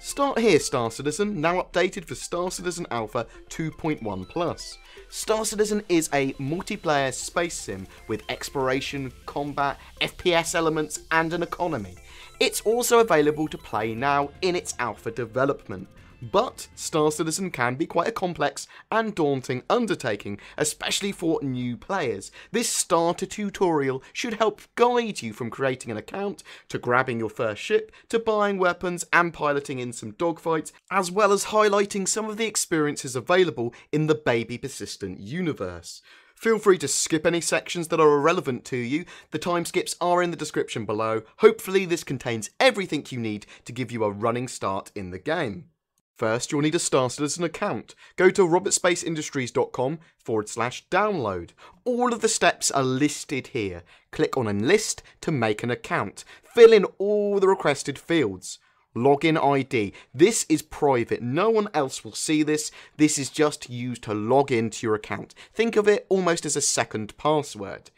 Start here, Star Citizen, now updated for Star Citizen Alpha 2.1+. Star Citizen is a multiplayer space sim with exploration, combat, FPS elements and an economy. It's also available to play now in its alpha development. But Star Citizen can be quite a complex and daunting undertaking, especially for new players. This starter tutorial should help guide you from creating an account, to grabbing your first ship, to buying weapons and piloting in some dogfights, as well as highlighting some of the experiences available in the baby persistent universe. Feel free to skip any sections that are irrelevant to you. The time skips are in the description below. Hopefully this contains everything you need to give you a running start in the game. First, you'll need a Star Citizen account. Go to robertspaceindustriescom/download. All of the steps are listed here. Click on Enlist to make an account. Fill in all the requested fields. Login ID. This is private. No one else will see this. This is just used to log into your account. Think of it almost as a second password.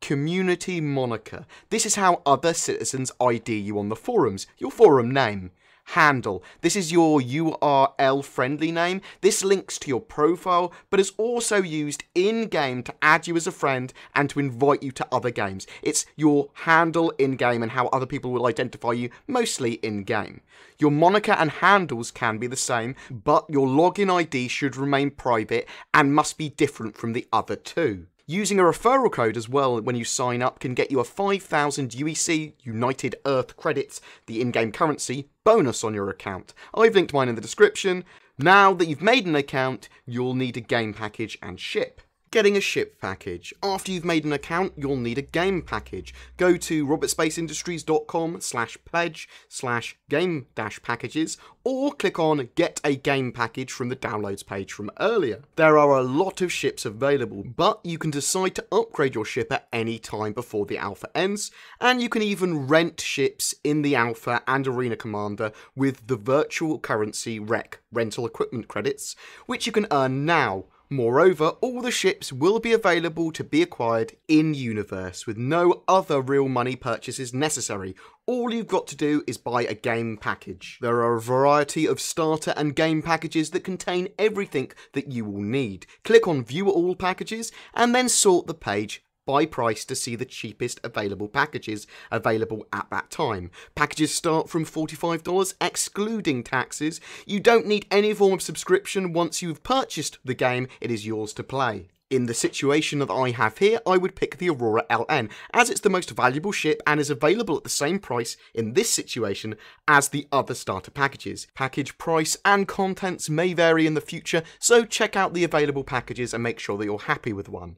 Community moniker. This is how other citizens ID you on the forums. Your forum name. Handle. This is your URL friendly name. This links to your profile, but is also used in-game to add you as a friend and to invite you to other games. It's your handle in-game and how other people will identify you, mostly in-game. Your moniker and handles can be the same, but your login ID should remain private and must be different from the other two. Using a referral code as well when you sign up can get you a 5,000 UEC, United Earth credits, the in-game currency, bonus on your account. I've linked mine in the description. Now that you've made an account, you'll need a game package and ship. Getting a ship package. After you've made an account, you'll need a game package. Go to robertspaceindustries.com/pledge/game-packages or click on Get a Game Package from the downloads page from earlier. There are a lot of ships available, but you can decide to upgrade your ship at any time before the alpha ends, and you can even rent ships in the alpha and arena commander with the virtual currency REC, rental equipment credits, which you can earn now. Moreover, all the ships will be available to be acquired in-universe with no other real money purchases necessary. All you've got to do is buy a game package. There are a variety of starter and game packages that contain everything that you will need. Click on View All Packages and then sort the page by price to see the cheapest available packages available at that time. Packages start from $45 excluding taxes. You don't need any form of subscription. Once you've purchased the game, it is yours to play. In the situation that I have here, I would pick the Aurora LN, as it's the most valuable ship and is available at the same price in this situation as the other starter packages. Package price and contents may vary in the future, so check out the available packages and make sure that you're happy with one.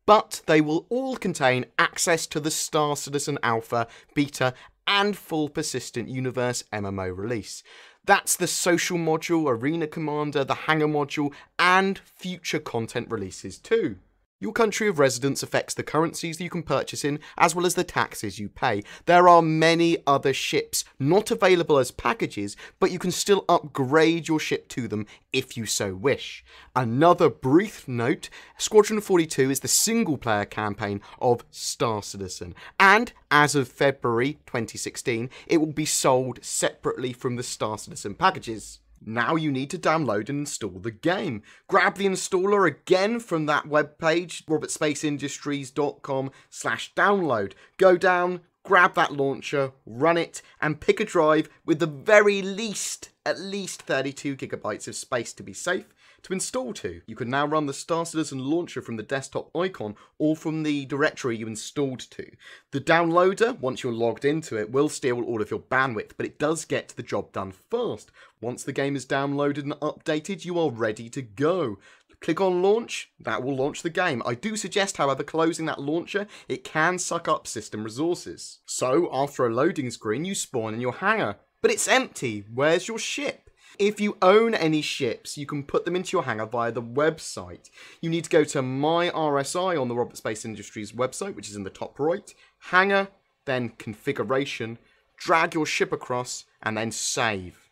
But they will all contain access to the Star Citizen Alpha, Beta, and full Persistent Universe MMO release. That's the social module, Arena Commander, the Hangar module, and future content releases too. Your country of residence affects the currencies that you can purchase in, as well as the taxes you pay. There are many other ships not available as packages, but you can still upgrade your ship to them if you so wish. Another brief note, Squadron 42 is the single-player campaign of Star Citizen, and as of February 2016, it will be sold separately from the Star Citizen packages. Now you need to download and install the game. Grab the installer again from that webpage, robertspaceindustries.com/download. Go down, grab that launcher, run it, and pick a drive with the very least, at least 32 gigabytes of space to be safe, to install to. You can now run the Star Citizen launcher from the desktop icon or from the directory you installed to. The downloader, once you're logged into it, will steal all of your bandwidth, but it does get the job done fast. Once the game is downloaded and updated, you are ready to go. Click on launch, that will launch the game. I do suggest, however, closing that launcher. It can suck up system resources. So, after a loading screen, you spawn in your hangar. But it's empty. Where's your ship? If you own any ships, you can put them into your hangar via the website. You need to go to My RSI on the Robert Space Industries website, which is in the top right, hangar, then configuration, drag your ship across, and then save.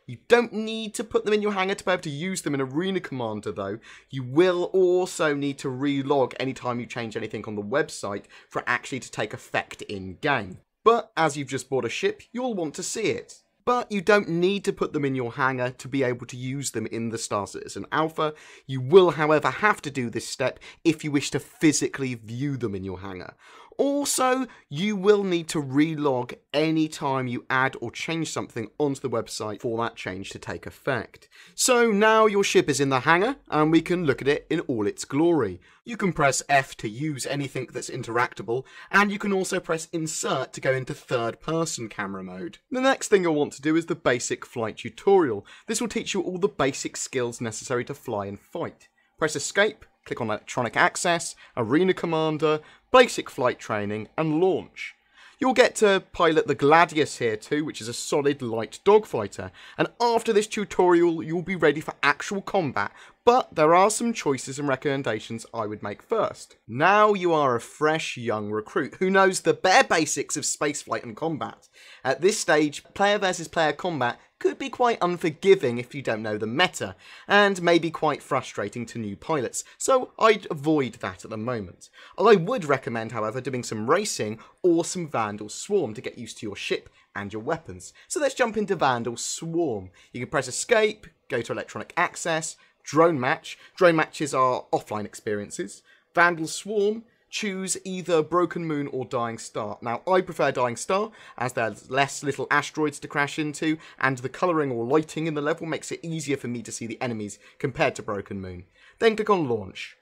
You don't need to put them in your hangar to be able to use them in Arena Commander though. You will also need to relog anytime you change anything on the website for it actually to take effect in game. But as you've just bought a ship, you'll want to see it. But you don't need to put them in your hangar to be able to use them in the Star Citizen Alpha. You will, however, have to do this step if you wish to physically view them in your hangar. Also, you will need to relog any time you add or change something onto the website for that change to take effect. So now your ship is in the hangar and we can look at it in all its glory. You can press F to use anything that's interactable, and you can also press Insert to go into third person camera mode. The next thing you'll want to do is the basic flight tutorial. This will teach you all the basic skills necessary to fly and fight. Press Escape, click on Electronic Access, Arena Commander, Basic Flight Training, and Launch. You'll get to pilot the Gladius here too, which is a solid light dogfighter, and after this tutorial you'll be ready for actual combat, but there are some choices and recommendations I would make first. Now you are a fresh young recruit who knows the bare basics of spaceflight and combat. At this stage, player versus player combat could be quite unforgiving if you don't know the meta, and may be quite frustrating to new pilots, so I'd avoid that at the moment. I would recommend, however, doing some racing or some Vanduul Swarm to get used to your ship and your weapons. So let's jump into Vanduul Swarm. You can press Escape, go to Electronic Access, Drone Match. Drone matches are offline experiences. Vanduul Swarm, choose either Broken Moon or Dying Star. Now, I prefer Dying Star, as there's less little asteroids to crash into, and the colouring or lighting in the level makes it easier for me to see the enemies compared to Broken Moon. Then click on Launch.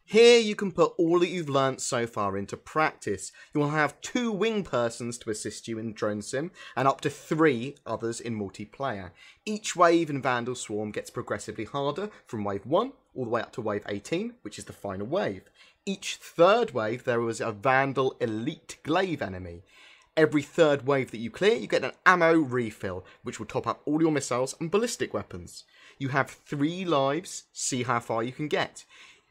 Here you can put all that you've learnt so far into practice. You will have 2 wing persons to assist you in Drone Sim, and up to 3 others in multiplayer. Each wave in Vanduul Swarm gets progressively harder from wave 1 all the way up to wave 18, which is the final wave. Each third wave there was a Vanduul Elite Glaive enemy. Every third wave that you clear, you get an ammo refill, which will top up all your missiles and ballistic weapons. You have 3 lives, see how far you can get.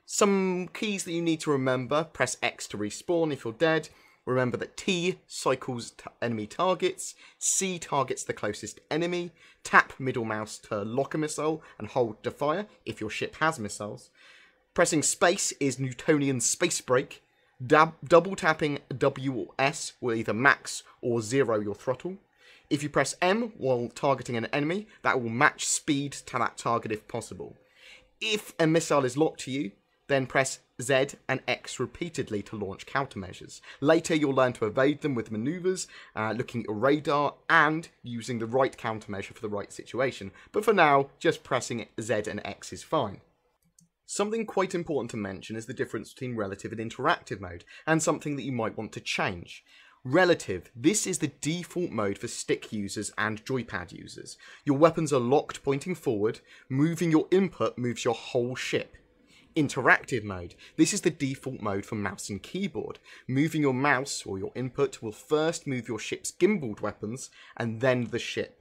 Some keys that you need to remember: press X to respawn if you're dead. Remember that T cycles enemy targets, C targets the closest enemy, tap middle mouse to lock a missile and hold to fire if your ship has missiles. Pressing space is Newtonian space brake. Double tapping W or S will either max or zero your throttle. If you press M while targeting an enemy, that will match speed to that target if possible. If a missile is locked to you, then press Z and X repeatedly to launch countermeasures. Later you'll learn to evade them with manoeuvres, looking at your radar and using the right countermeasure for the right situation. But for now, just pressing Z and X is fine. Something quite important to mention is the difference between relative and interactive mode, and something that you might want to change. Relative, this is the default mode for stick users and joypad users. Your weapons are locked pointing forward, moving your input moves your whole ship. Interactive mode, this is the default mode for mouse and keyboard. Moving your mouse or your input will first move your ship's gimbaled weapons and then the ship.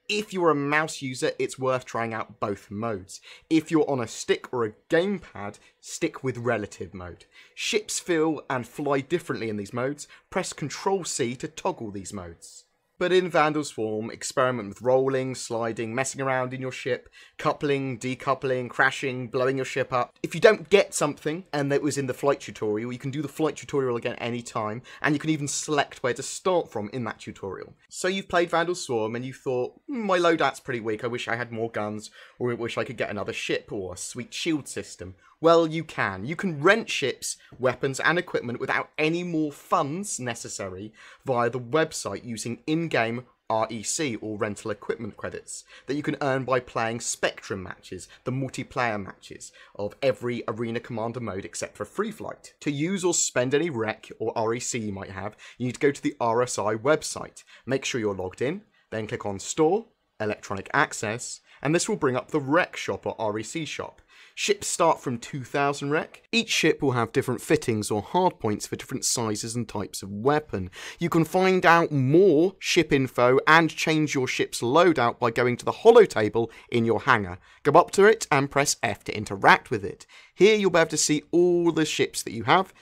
If you're a mouse user, it's worth trying out both modes. If you're on a stick or a gamepad, stick with relative mode. Ships feel and fly differently in these modes. Press Ctrl-C to toggle these modes. But in Vanduul Swarm, experiment with rolling, sliding, messing around in your ship, coupling, decoupling, crashing, blowing your ship up. If you don't get something, and that was in the flight tutorial, you can do the flight tutorial again any time, and you can even select where to start from in that tutorial. So you've played Vanduul Swarm, and you thought, my loadout's pretty weak, I wish I had more guns, or I wish I could get another ship, or a sweet shield system. Well, you can. You can rent ships, weapons and equipment without any more funds necessary via the website using in-game REC or rental equipment credits that you can earn by playing Spectrum matches, the multiplayer matches of every Arena Commander mode except for Free Flight. To use or spend any REC or REC you might have, you need to go to the RSI website. Make sure you're logged in, then click on Store, Electronic Access, and this will bring up the REC shop or REC shop. Ships start from 2000 REC. Each ship will have different fittings or hardpoints for different sizes and types of weapon. You can find out more ship info and change your ship's loadout by going to the holo table in your hangar. Go up to it and press F to interact with it. Here you'll be able to see all the ships that you have.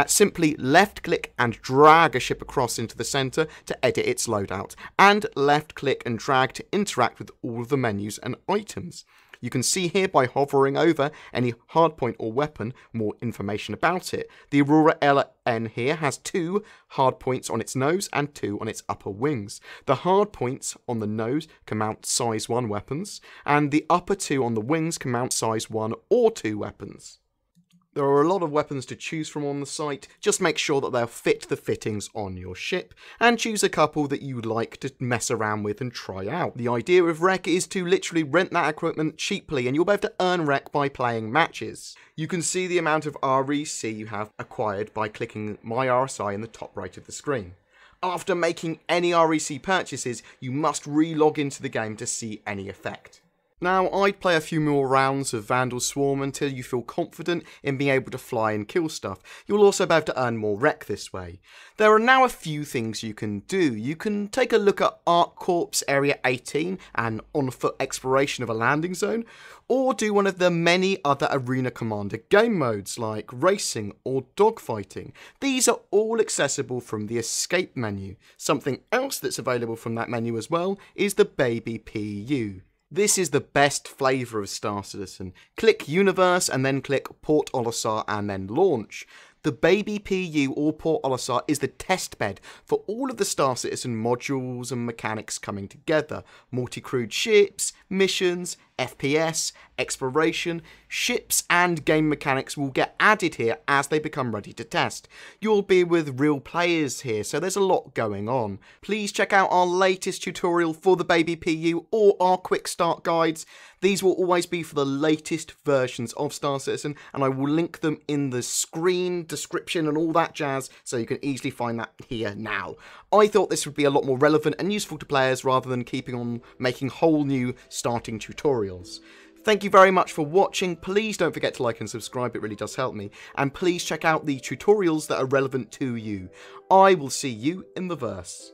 Simply left click and drag a ship across into the centre to edit its loadout, and left click and drag to interact with all of the menus and items. You can see here by hovering over any hardpoint or weapon more information about it. The Aurora LN here has 2 hardpoints on its nose and 2 on its upper wings. The hardpoints on the nose can mount size 1 weapons, and the upper 2 on the wings can mount size 1 or 2 weapons. There are a lot of weapons to choose from on the site. Just make sure that they'll fit the fittings on your ship, and choose a couple that you'd like to mess around with and try out. The idea of rec is to literally rent that equipment cheaply, and you'll be able to earn rec by playing matches. You can see the amount of REC you have acquired by clicking My RSI in the top right of the screen. After making any REC purchases, you must re-log into the game to see any effect. Now, I'd play a few more rounds of Vanduul Swarm until you feel confident in being able to fly and kill stuff. You'll also be able to earn more rec this way. There are now a few things you can do. You can take a look at Arc Corps Area 18 and on-foot exploration of a landing zone, or do one of the many other Arena Commander game modes like racing or dogfighting. These are all accessible from the escape menu. Something else that's available from that menu as well is the Baby PU. This is the best flavour of Star Citizen. Click Universe and then click Port Olisar and then Launch. The Baby PU or Port Olisar is the testbed for all of the Star Citizen modules and mechanics coming together. Multi-crewed ships, missions, FPS, exploration, ships and game mechanics will get added here as they become ready to test. You'll be with real players here, so there's a lot going on. Please check out our latest tutorial for the Baby PU or our quick start guides. These will always be for the latest versions of Star Citizen, and I will link them in the screen, description and all that jazz, so you can easily find that here now. I thought this would be a lot more relevant and useful to players rather than keeping on making whole new starting tutorials. Thank you very much for watching. Please don't forget to like and subscribe, it really does help me. And please check out the tutorials that are relevant to you. I will see you in the verse.